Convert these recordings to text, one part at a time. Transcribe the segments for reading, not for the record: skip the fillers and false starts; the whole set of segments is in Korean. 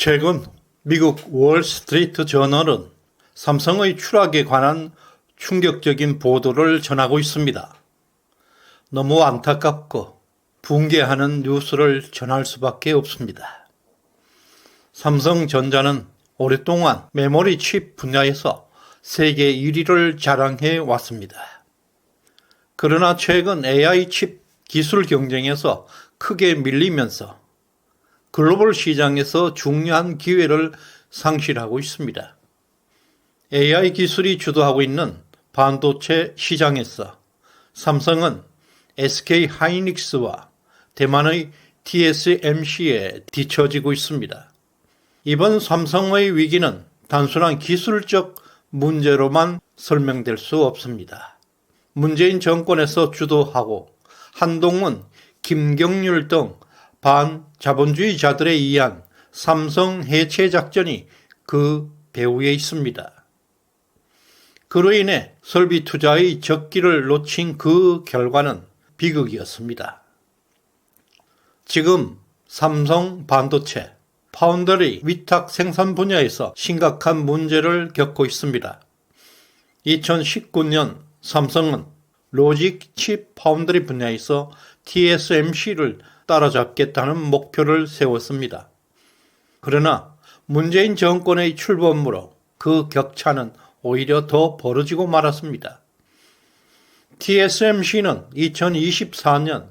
최근 미국 월스트리트 저널은 삼성의 추락에 관한 충격적인 보도를 전하고 있습니다. 너무 안타깝고 붕괴하는 뉴스를 전할 수밖에 없습니다. 삼성전자는 오랫동안 메모리 칩 분야에서 세계 1위를 자랑해 왔습니다. 그러나 최근 AI 칩 기술 경쟁에서 크게 밀리면서 글로벌 시장에서 중요한 기회를 상실하고 있습니다. AI 기술이 주도하고 있는 반도체 시장에서 삼성은 SK 하이닉스와 대만의 TSMC에 뒤처지고 있습니다. 이번 삼성의 위기는 단순한 기술적 문제로만 설명될 수 없습니다. 문재인 정권에서 주도하고 한동훈, 김경률 등 반자본주의자들에 의한 삼성 해체 작전이 그 배후에 있습니다. 그로 인해 설비 투자의 적기를 놓친 그 결과는 비극이었습니다. 지금 삼성 반도체, 파운드리 위탁 생산 분야에서 심각한 문제를 겪고 있습니다. 2019년 삼성은 로직 칩 파운드리 분야에서 TSMC를 따라잡겠다는 목표를 세웠습니다. 그러나 문재인 정권의 출범으로 그 격차는 오히려 더 벌어지고 말았습니다. TSMC는 2024년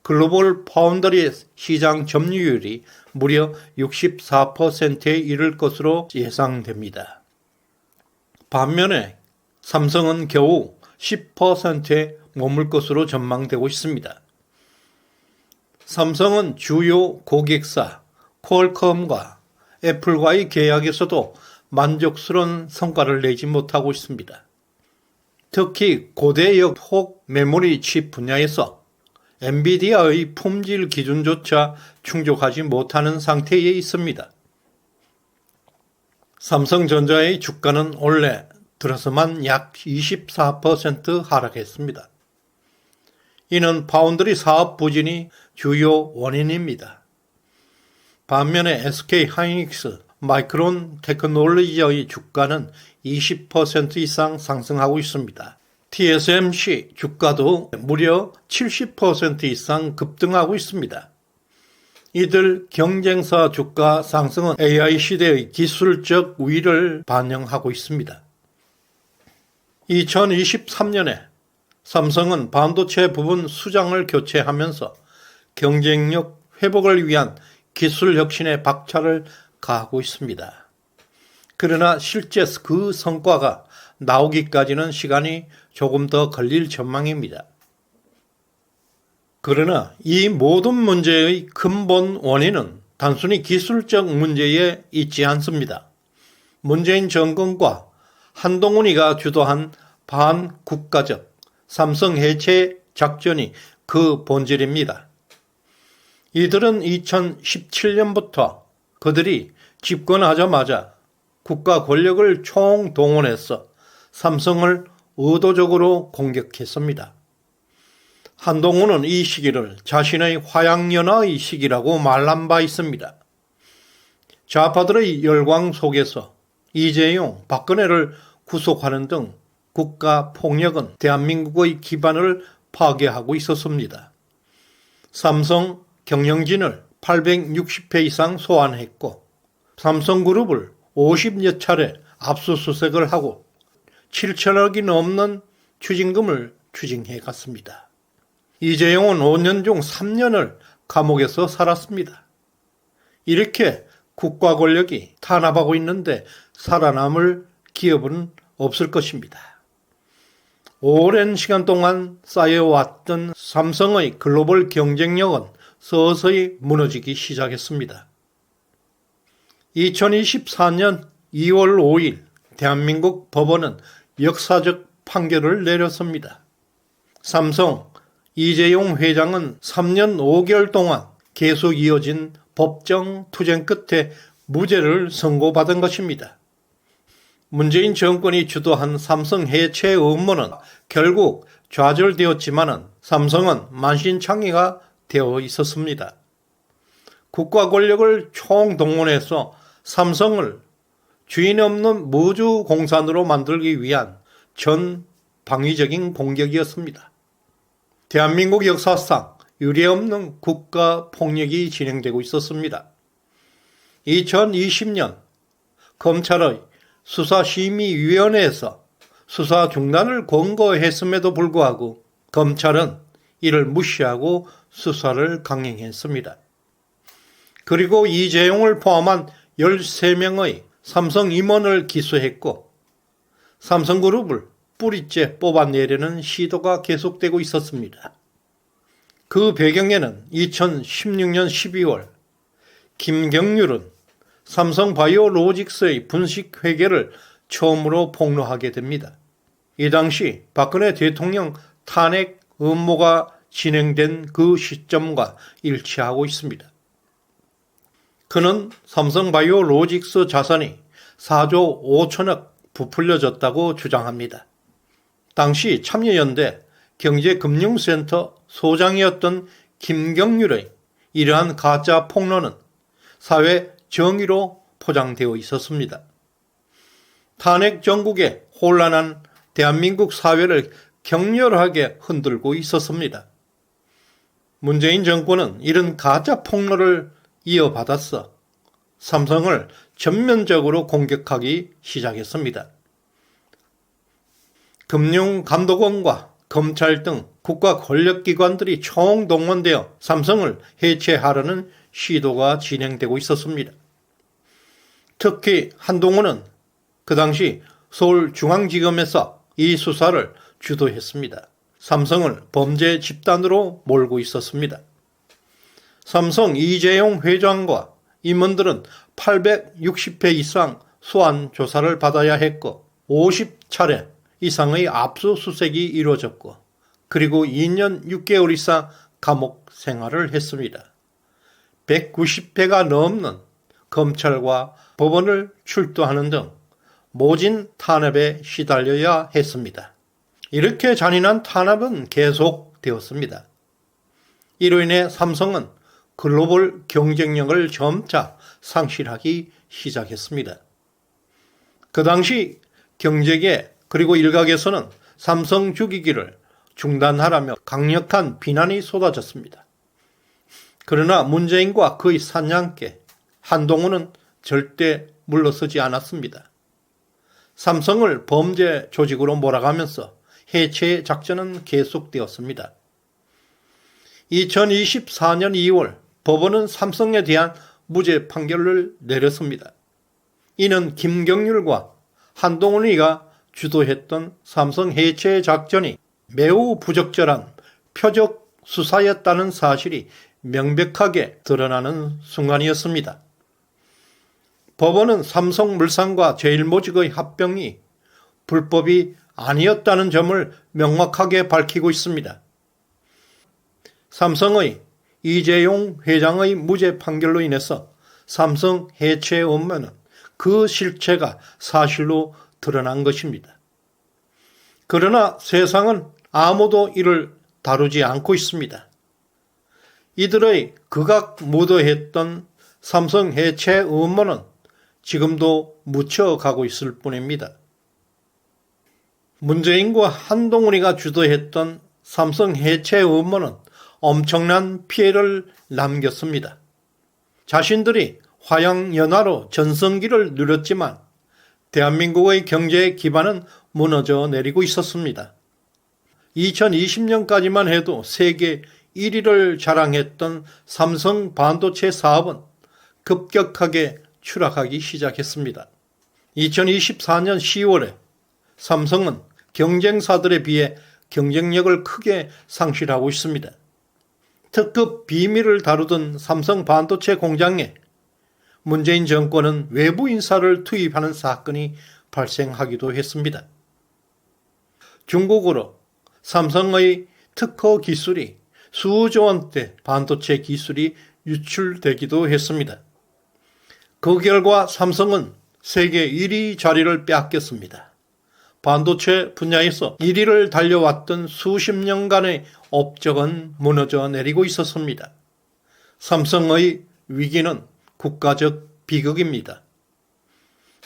글로벌 파운드리 시장 점유율이 무려 64%에 이를 것으로 예상됩니다. 반면에 삼성은 겨우 10%에 머물 것으로 전망되고 있습니다. 삼성은 주요 고객사 퀄컴과 애플과의 계약에서도 만족스러운 성과를 내지 못하고 있습니다. 특히 고대역 혹 메모리 칩 분야에서 엔비디아의 품질 기준조차 충족하지 못하는 상태에 있습니다. 삼성전자의 주가는 올해 들어서만 약 24% 하락했습니다. 이는 파운드리 사업 부진이 주요 원인입니다. 반면에 SK 하이닉스, 마이크론 테크놀로지의 주가는 20% 이상 상승하고 있습니다. TSMC 주가도 무려 70% 이상 급등하고 있습니다. 이들 경쟁사 주가 상승은 AI 시대의 기술적 우위를 반영하고 있습니다. 2023년에 삼성은 반도체 부분 수장을 교체하면서 경쟁력 회복을 위한 기술 혁신에 박차를 가하고 있습니다. 그러나 실제 그 성과가 나오기까지는 시간이 조금 더 걸릴 전망입니다. 그러나 이 모든 문제의 근본 원인은 단순히 기술적 문제에 있지 않습니다. 문재인 정권과 한동훈이가 주도한 반국가적 삼성 해체 작전이 그 본질입니다. 이들은 2017년부터 그들이 집권하자마자 국가 권력을 총동원해서 삼성을 의도적으로 공격했습니다. 한동훈은 이 시기를 자신의 화양연화의 시기라고 말한 바 있습니다. 좌파들의 열광 속에서 이재용, 박근혜를 구속하는 등 국가 폭력은 대한민국의 기반을 파괴하고 있었습니다. 삼성 경영진을 860회 이상 소환했고 삼성그룹을 50여 차례 압수수색을 하고 7천억이 넘는 추징금을 추징해 갔습니다. 이재용은 5년 중 3년을 감옥에서 살았습니다. 이렇게 국가 권력이 탄압하고 있는데 살아남을 기업은 없을 것입니다. 오랜 시간 동안 쌓여왔던 삼성의 글로벌 경쟁력은 서서히 무너지기 시작했습니다. 2024년 2월 5일 대한민국 법원은 역사적 판결을 내렸습니다. 삼성 이재용 회장은 3년 5개월 동안 계속 이어진 법정 투쟁 끝에 무죄를 선고받은 것입니다. 문재인 정권이 주도한 삼성 해체 음모는 결국 좌절되었지만 삼성은 만신창이가 되어 있었습니다. 국가 권력을 총동원해서 삼성을 주인 없는 무주공산으로 만들기 위한 전 방위적인 공격이었습니다. 대한민국 역사상 유례없는 국가 폭력이 진행되고 있었습니다. 2020년 검찰의 수사심의위원회에서 수사 중단을 권고했음에도 불구하고 검찰은 이를 무시하고 수사를 강행했습니다. 그리고 이재용을 포함한 13명의 삼성 임원을 기소했고 삼성그룹을 뿌리째 뽑아내려는 시도가 계속되고 있었습니다. 그 배경에는 2016년 12월 김경률은 삼성바이오로직스의 분식 회계를 처음으로 폭로하게 됩니다. 이 당시 박근혜 대통령 탄핵 음모가 진행된 그 시점과 일치하고 있습니다. 그는 삼성바이오로직스 자산이 4조 5천억 부풀려졌다고 주장합니다. 당시 참여연대 경제금융센터 소장이었던 김경률의 이러한 가짜 폭로는 사회 정의로 포장되어 있었습니다. 탄핵 정국에 혼란한 대한민국 사회를 격렬하게 흔들고 있었습니다. 문재인 정권은 이런 가짜 폭로를 이어받았어 삼성을 전면적으로 공격하기 시작했습니다. 금융감독원과 검찰 등 국가 권력기관들이 총동원되어 삼성을 해체하려는 시도가 진행되고 있었습니다. 특히 한동훈은 그 당시 서울중앙지검에서 이 수사를 주도했습니다. 삼성을 범죄 집단으로 몰고 있었습니다. 삼성 이재용 회장과 임원들은 860회 이상 소환 조사를 받아야 했고 50차례 이상의 압수수색이 이루어졌고 그리고 2년 6개월 이상 감옥 생활을 했습니다. 190회가 넘는 검찰과 법원을 출두하는 등 모진 탄압에 시달려야 했습니다. 이렇게 잔인한 탄압은 계속되었습니다. 이로 인해 삼성은 글로벌 경쟁력을 점차 상실하기 시작했습니다. 그 당시 경제계 그리고 일각에서는 삼성 죽이기를 중단하라며 강력한 비난이 쏟아졌습니다. 그러나 문재인과 그의 사냥개 한동훈은 절대 물러서지 않았습니다. 삼성을 범죄 조직으로 몰아가면서 해체 작전은 계속되었습니다. 2024년 2월 법원은 삼성에 대한 무죄 판결을 내렸습니다. 이는 김경률과 한동훈이가 주도했던 삼성 해체 작전이 매우 부적절한 표적 수사였다는 사실이 명백하게 드러나는 순간이었습니다. 법원은 삼성물산과 제일모직의 합병이 불법이 아니었다는 점을 명확하게 밝히고 있습니다. 삼성의 이재용 회장의 무죄 판결로 인해서 삼성 해체 음모는 그 실체가 사실로 드러난 것입니다. 그러나 세상은 아무도 이를 다루지 않고 있습니다. 이들의 극악무도했던 삼성 해체 음모는 지금도 묻혀가고 있을 뿐입니다. 문재인과 한동훈이가 주도했던 삼성 해체 음모는 엄청난 피해를 남겼습니다. 자신들이 화양연화로 전성기를 누렸지만 대한민국의 경제 기반은 무너져 내리고 있었습니다. 2020년까지만 해도 세계 1위를 자랑했던 삼성 반도체 사업은 급격하게 추락하기 시작했습니다. 2024년 10월에 삼성은 경쟁사들에 비해 경쟁력을 크게 상실하고 있습니다. 특급 비밀을 다루던 삼성 반도체 공장에 문재인 정권은 외부 인사를 투입하는 사건이 발생하기도 했습니다. 중국으로 삼성의 특허 기술이 수조 원대 반도체 기술이 유출되기도 했습니다. 그 결과 삼성은 세계 1위 자리를 빼앗겼습니다. 반도체 분야에서 1위를 달려왔던 수십 년간의 업적은 무너져 내리고 있었습니다. 삼성의 위기는 국가적 비극입니다.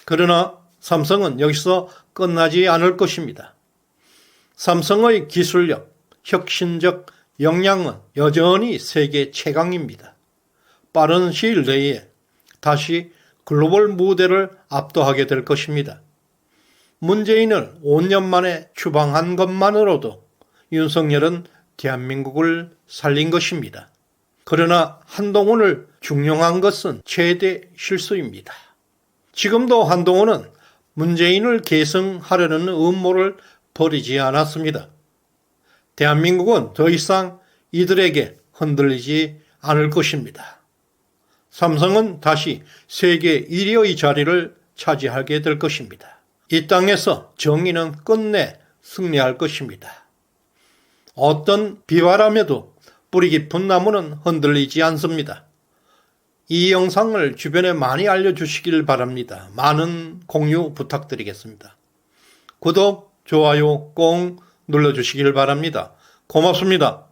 그러나 삼성은 여기서 끝나지 않을 것입니다. 삼성의 기술력, 혁신적 역량은 여전히 세계 최강입니다. 빠른 시일 내에 다시 글로벌 무대를 압도하게 될 것입니다. 문재인을 5년 만에 추방한 것만으로도 윤석열은 대한민국을 살린 것입니다. 그러나 한동훈을 중용한 것은 최대 실수입니다. 지금도 한동훈은 문재인을 계승하려는 음모를 버리지 않았습니다. 대한민국은 더 이상 이들에게 흔들리지 않을 것입니다. 삼성은 다시 세계 1위의 자리를 차지하게 될 것입니다. 이 땅에서 정의는 끝내 승리할 것입니다. 어떤 비바람에도 뿌리 깊은 나무는 흔들리지 않습니다. 이 영상을 주변에 많이 알려주시길 바랍니다. 많은 공유 부탁드리겠습니다. 구독, 좋아요 꼭 눌러주시길 바랍니다. 고맙습니다.